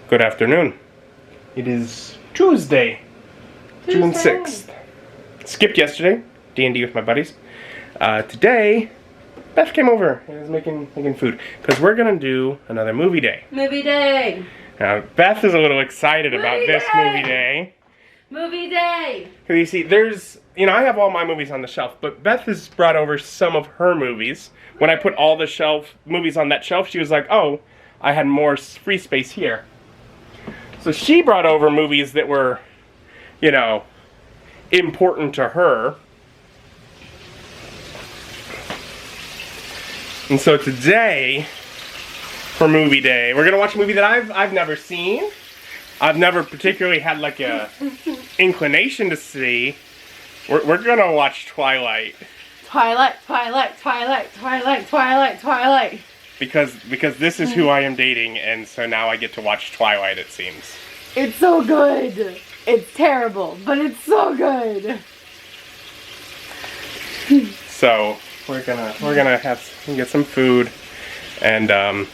Good afternoon. It is Tuesday, June 6th. Skipped yesterday, D&D with my buddies. Today, Beth came over and is making food because we're gonna do another movie day. Movie day. Now, Beth is a little excited about this movie day. Movie day. Because you see, there's, I have all my movies on the shelf, but Beth has brought over some of her movies. When I put all the movies on that shelf, she was like, oh, I had more free space here. So she brought over movies that were, important to her. And so today, for movie day, we're gonna watch a movie that I've never seen. I've never particularly had like a inclination to see. We're gonna watch Twilight. Twilight. Because this is who I am dating, and so now I get to watch Twilight, it seems. It's so good. It's terrible, but it's so good. So we're gonna get some food and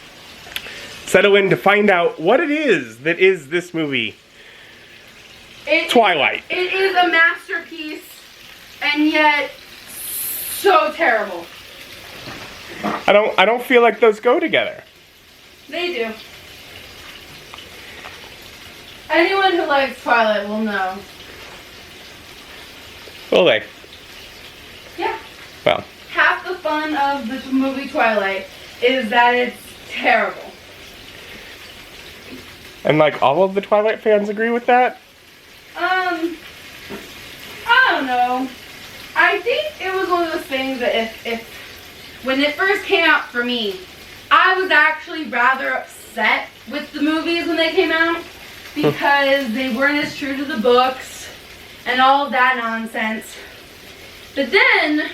settle in to find out what it is that is this movie. Twilight. It is a masterpiece, and yet so terrible. I don't feel like those go together. They do. Anyone who likes Twilight will know. Will they? Yeah. Well. Half the fun of this movie Twilight is that it's terrible. And like all of the Twilight fans agree with that? I don't know. I think it was one of those things that if when it first came out for me, I was actually rather upset with the movies when they came out because they weren't as true to the books and all of that nonsense. But then,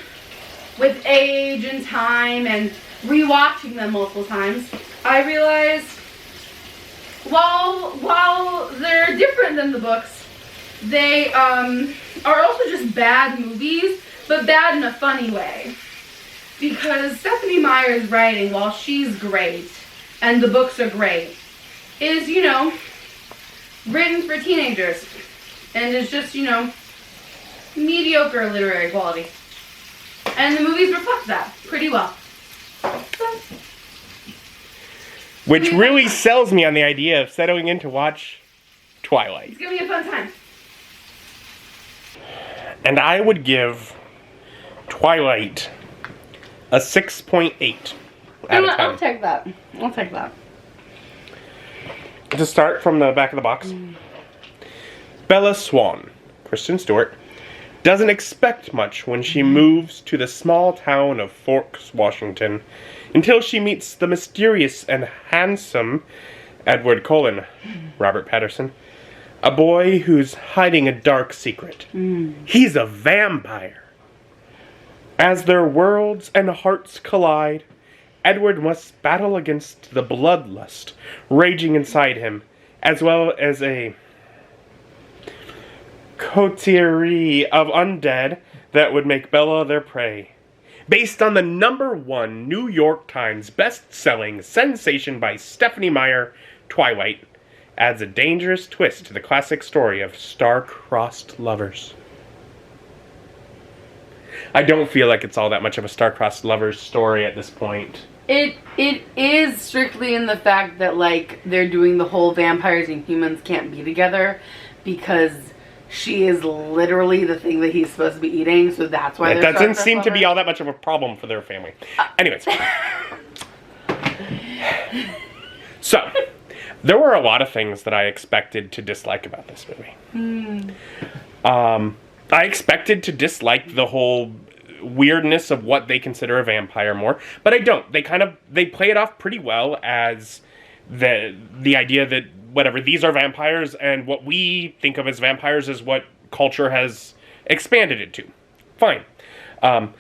with age and time and rewatching them multiple times, I realized while they're different than the books, they are also just bad movies, but bad in a funny way. Because Stephenie Meyer's writing, while she's great, and the books are great, is, written for teenagers. And is just, mediocre literary quality. And the movies reflect that pretty well. So, which really sells me on the idea of settling in to watch Twilight. It's gonna be a fun time. And I would give Twilight a 6.8 out of 10. I'll take that. I'll take that. To start from the back of the box, Bella Swan, Kristen Stewart, doesn't expect much when she moves to the small town of Forks, Washington, until she meets the mysterious and handsome Edward Cullen, Robert Pattinson, a boy who's hiding a dark secret. He's a vampire. As their worlds and hearts collide, Edward must battle against the bloodlust raging inside him, as well as a coterie of undead that would make Bella their prey. Based on the #1 New York Times best-selling sensation by Stephenie Meyer, Twilight adds a dangerous twist to the classic story of star-crossed lovers. I don't feel like it's all that much of a star-crossed lovers story at this point. It is strictly in the fact that, they're doing the whole vampires and humans can't be together because she is literally the thing that he's supposed to be eating, so that's why that doesn't seem to be all that much of a problem for their family. Anyways. So, there were a lot of things that I expected to dislike about this movie. I expected to dislike the whole weirdness of what they consider a vampire more, but I don't. They play it off pretty well as the idea that whatever, these are vampires, and what we think of as vampires is what culture has expanded it to. Fine.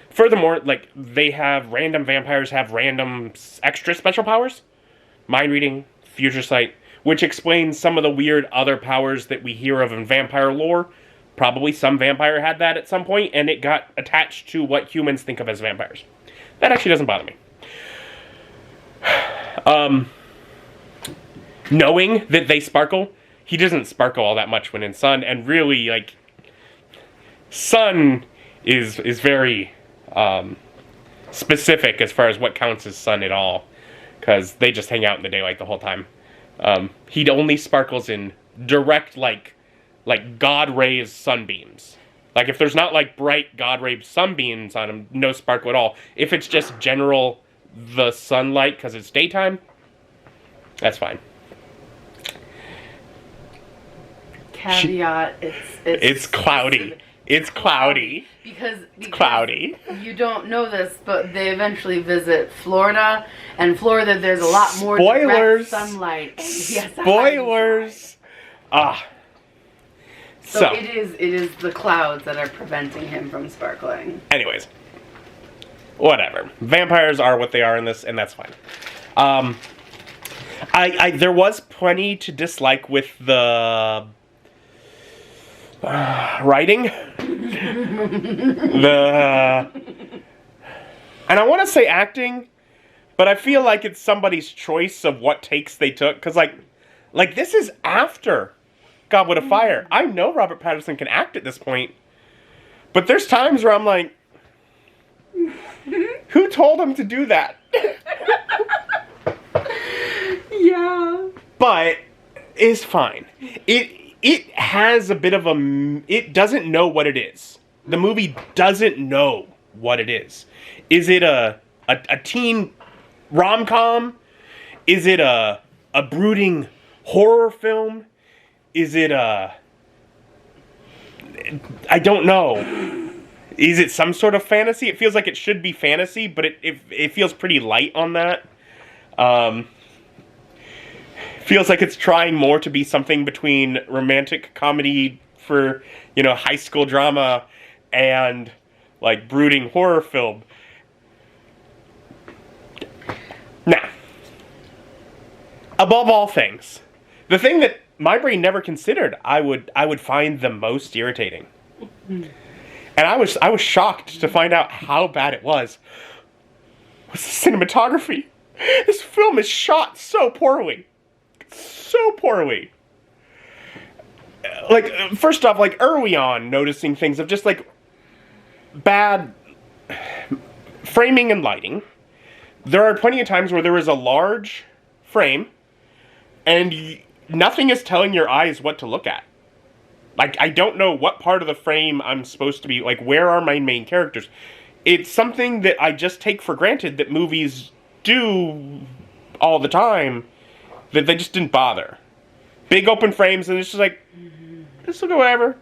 Furthermore, random vampires have random extra special powers. Mind reading, future sight, which explains some of the weird other powers that we hear of in vampire lore. Probably some vampire had that at some point, and it got attached to what humans think of as vampires. That actually doesn't bother me. knowing that they sparkle. He doesn't sparkle all that much when in sun, and really, like, sun is very specific as far as what counts as sun at all, because they just hang out in the daylight the whole time. He only sparkles in direct, like God rays sunbeams. Like, if there's not, like, bright God ray sunbeams on him, no sparkle at all. If it's just general, the sunlight, because it's daytime, that's fine. Caveat, it's cloudy. It's cloudy. Because cloudy. You don't know this, but they eventually visit Florida, and Florida there's a lot more direct sunlight. Yes, spoilers. So it is the clouds that are preventing him from sparkling. Anyways, whatever. Vampires are what they are in this, and that's fine. There was plenty to dislike with the writing. And I want to say acting, but I feel like it's somebody's choice of what takes they took, because like this is after Goblet of Fire. I know Robert Pattinson can act at this point, but there's times where I'm like, who told him to do that? Yeah. But it's fine. It has a bit of it doesn't know what it is. The movie doesn't know what it is. Is it a teen rom-com? Is it a brooding horror film? Is it I don't know. Is it some sort of fantasy? It feels like it should be fantasy, but it feels pretty light on that. Feels like it's trying more to be something between romantic comedy for, high school drama and, like, brooding horror film. Now, above all things, the thing that my brain never considered I would find the most irritating. And I was shocked to find out how bad it was the cinematography. This film is shot so poorly. So poorly. Like, first off, like, early on, noticing things of just, like, bad framing and lighting. There are plenty of times where there is a large frame, and nothing is telling your eyes what to look at. Like, I don't know what part of the frame I'm supposed to be, like, where are my main characters? It's something that I just take for granted that movies do all the time, that they just didn't bother. Big open frames, and it's just like, this will go wherever.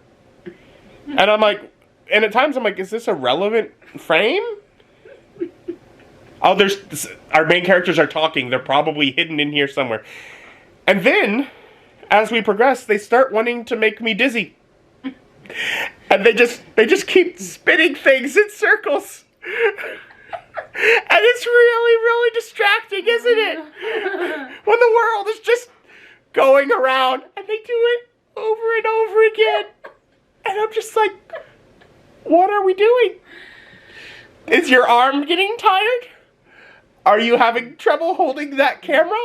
And I'm like, and at times I'm like, is this a relevant frame? Oh, our main characters are talking. They're probably hidden in here somewhere. And then, as we progress, they start wanting to make me dizzy. And they just keep spinning things in circles. And it's really, really distracting, isn't it? When the world is just going around and they do it over and over again. And I'm just like, what are we doing? Is your arm getting tired? Are you having trouble holding that camera?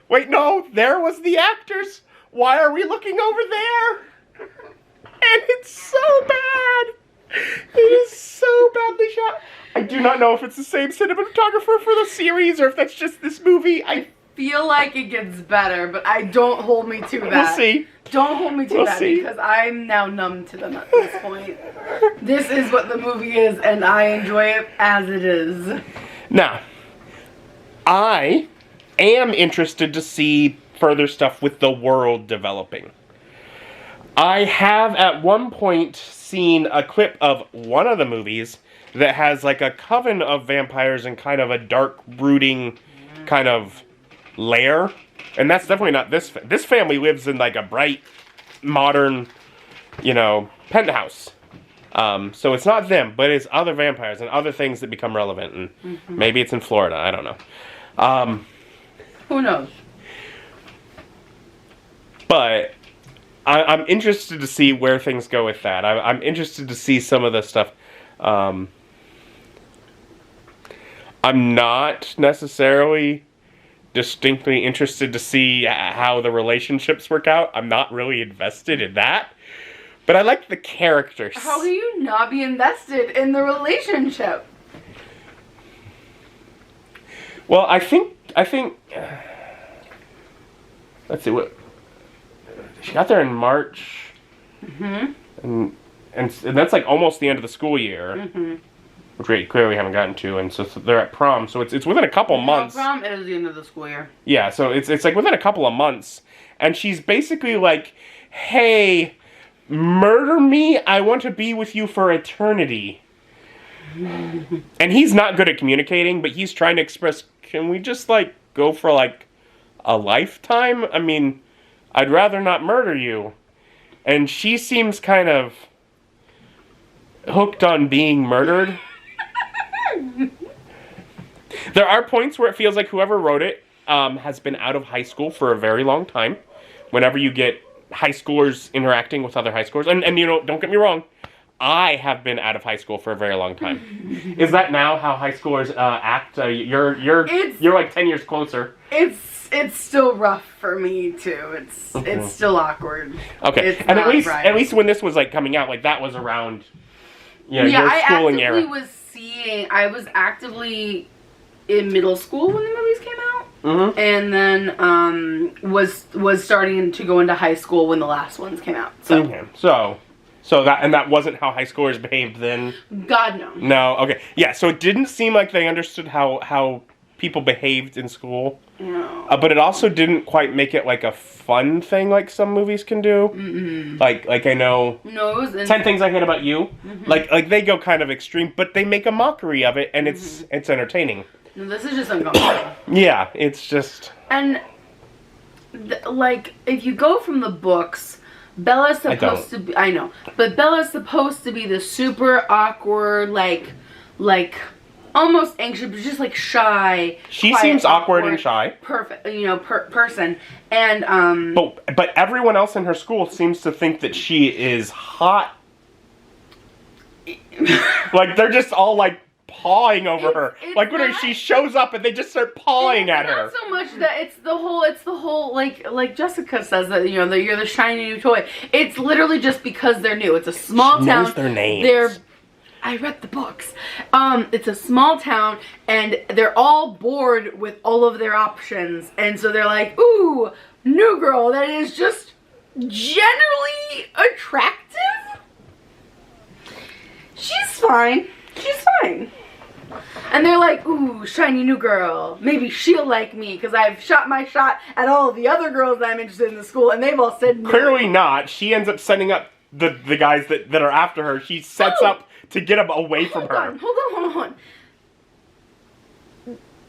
Wait, no, there was the actors. Why are we looking over there? And it's so bad. It is so badly shot. I do not know if it's the same cinematographer for the series or if that's just this movie. I feel like it gets better, but don't hold me to that. We'll see. Don't hold me to that because I'm now numb to them at this point. This is what the movie is, and I enjoy it as it is. Now, I am interested to see further stuff with the world developing. I have at one point seen a clip of one of the movies that has like a coven of vampires in kind of a dark, brooding kind of lair. And that's definitely not this. This family lives in like a bright, modern, penthouse. So it's not them, but it's other vampires and other things that become relevant. And maybe it's in Florida. I don't know. Who knows? But I'm interested to see where things go with that. I'm interested to see some of the stuff. I'm not necessarily distinctly interested to see how the relationships work out. I'm not really invested in that. But I like the characters. How can you not be invested in the relationship? Well, I think let's see, what she got there in March. And that's like almost the end of the school year. Which we clearly haven't gotten to, and so they're at prom, so it's within a couple months. Prom is the end of the school year. Yeah, so it's like within a couple of months, and she's basically like, "Hey, murder me, I want to be with you for eternity." And he's not good at communicating, but he's trying to express, can we just, like, go for, like, a lifetime? I mean, I'd rather not murder you. And she seems kind of hooked on being murdered. There are points where it feels like whoever wrote it has been out of high school for a very long time. Whenever you get high schoolers interacting with other high schoolers. And you know, don't get me wrong, I have been out of high school for a very long time. Is that now how high schoolers act? You're like 10 years closer. It's still rough for me too. It's still awkward. Okay, It's and not at least when this was like coming out, like that was around, you know, yeah, your schooling era. I was actively in middle school when the movies came out, and then was starting to go into high school when the last ones came out. So. Okay. So that wasn't how high schoolers behaved then? God, no. No, okay. Yeah, so it didn't seem like they understood how people behaved in school. No. But it also didn't quite make it like a fun thing like some movies can do. Mm-mm. Like I know... No, it was... 10 Things I Hate About You. Mm-hmm. Like they go kind of extreme, but they make a mockery of it, and it's entertaining. No, this is just uncomfortable. Yeah, it's just... And, like, if you go from the books... Bella's supposed to be... I know. But Bella's supposed to be the super awkward, like almost anxious, but just, like, shy. She quiet, seems awkward and shy. Perfect, person. And, But everyone else in her school seems to think that she is hot. Like, they're just all, like, pawing over her. Like when she shows up and they just start pawing at her. Not so much that it's the whole like Jessica says that, you know, that you're the shiny new toy. It's literally just because they're new. It's a small town. Knows their names. I read the books. It's a small town and they're all bored with all of their options, and so they're like, ooh, new girl that is just generally attractive. She's fine. And they're like, ooh, shiny new girl. Maybe she'll like me because I've shot my shot at all of the other girls that I'm interested in the school, and they've all said no. Clearly not. She ends up setting up the guys that are after her. She sets up to get them away from her. Hold on.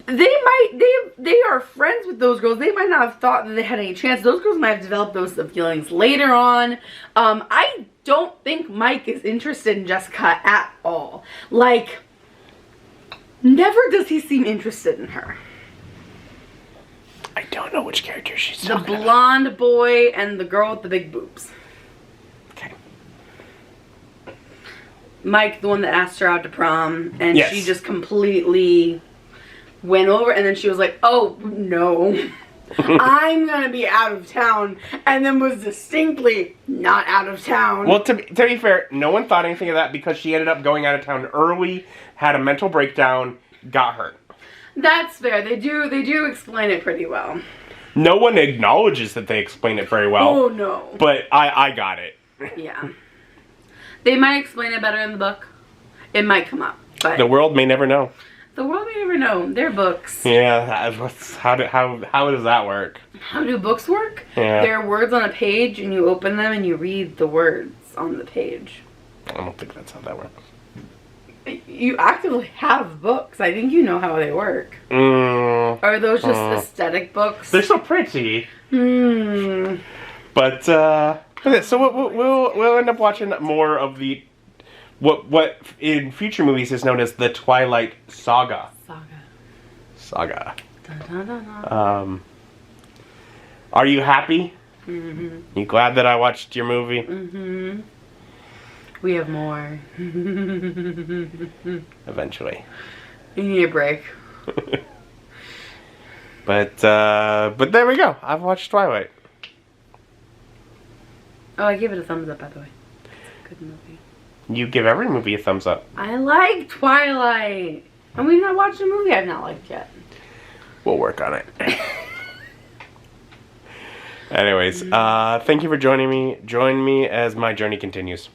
They are friends with those girls. They might not have thought that they had any chance. Those girls might have developed those feelings later on. I don't think Mike is interested in Jessica at all. Like, never does he seem interested in her. I don't know which character she's talking about. The blonde boy and the girl with the big boobs. Okay. Mike, the one that asked her out to prom, and yes. She just completely went over, and then she was like, oh, no. I'm gonna be out of town, and then was distinctly not out of town. Well, to be fair, no one thought anything of that because she ended up going out of town early, had a mental breakdown, got hurt. That's fair. They do explain it pretty well. No one acknowledges that they explain it very well. Oh, no. But I got it. Yeah. They might explain it better in the book. It might come up, but... The world may never know. The world may never know. They're books. Yeah, how does that work? How do books work? Yeah. There are words on a page, and you open them, and you read the words on the page. I don't think that's how that works. You actively have books. I think you know how they work. Are those just aesthetic books? They're so pretty. But okay, so we'll end up watching more of the what in future movies is known as the Twilight saga. Saga. Dun, dun, dun, dun. Are you happy? You glad that I watched your movie? We have more. Eventually. You need a break. But there we go. I've watched Twilight. Oh, I give it a thumbs up, by the way. It's a good movie. You give every movie a thumbs up. I like Twilight. And we've not watched a movie I've not liked yet. We'll work on it. Anyways, thank you for joining me. Join me as my journey continues.